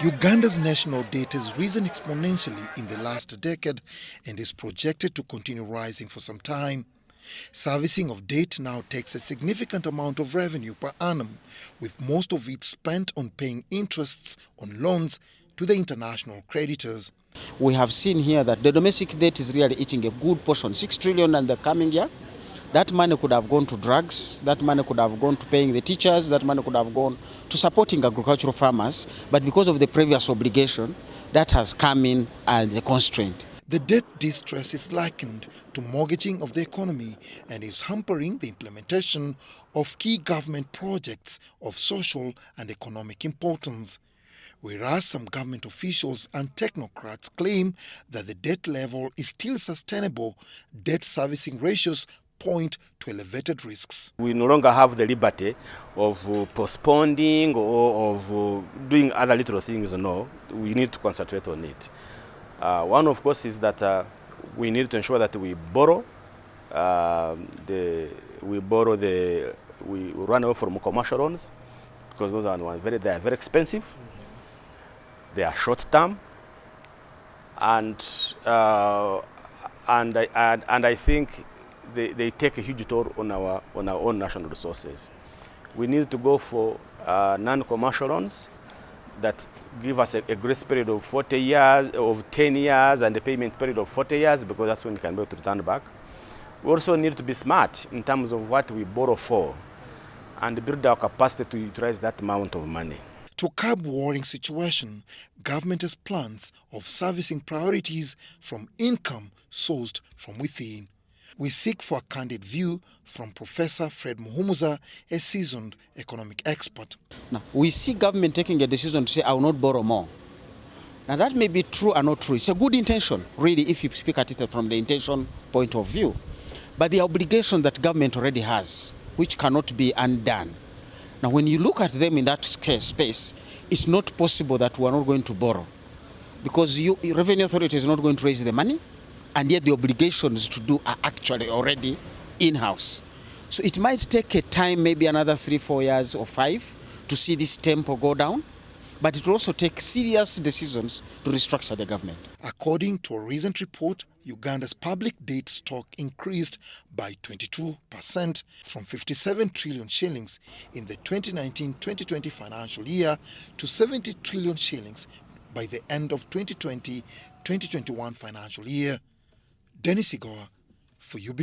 Uganda's national debt has risen exponentially in the last decade and is projected to continue rising for some time. Servicing of debt now takes a significant amount of revenue per annum, with most of it spent on paying interests on loans to the international creditors. We have seen here that the domestic debt is really eating a good portion, 6 trillion in the coming year. That money could have gone to drugs, that money could have gone to paying the teachers, that money could have gone to supporting agricultural farmers, but because of the previous obligation, that has come in as a constraint. The debt distress is likened to mortgaging of the economy and is hampering the implementation of key government projects of social and economic importance. Whereas some government officials and technocrats claim that the debt level is still sustainable, debt servicing ratios point to elevated risks. We no longer have the liberty of postponing or of doing other little things. No, we need to concentrate on it. One, of course, is that we need to ensure that we borrow. We run away from commercial loans because those are they are very expensive. They are short term, and I think they take a huge toll on our own national resources. We need to go for non-commercial loans that give us a grace period of 40 years, of 10 years, and a payment period of 40 years, because that's when we can be able to return back. We also need to be smart in terms of what we borrow for and build our capacity to utilize that amount of money. To curb worrying situation, government has plans of servicing priorities from income sourced from within. We seek for a candid view from Professor Fred Muhumuza, a seasoned economic expert. Now, we see government taking a decision to say, I will not borrow more. Now, that may be true or not true. It's a good intention, really, if you speak at it from the intention point of view. But the obligation that government already has, which cannot be undone. Now, when you look at them in that space, it's not possible that we are not going to borrow, because revenue authority is not going to raise the money, and yet the obligations to do are actually already in-house. So it might take a time, maybe another 3-4 years or 5, to see this tempo go down, but it will also take serious decisions to restructure the government. According to a recent report, Uganda's public debt stock increased by 22% from 57 trillion shillings in the 2019-2020 financial year to 70 trillion shillings by the end of 2020-2021 financial year. Dennis Igoa for UBC.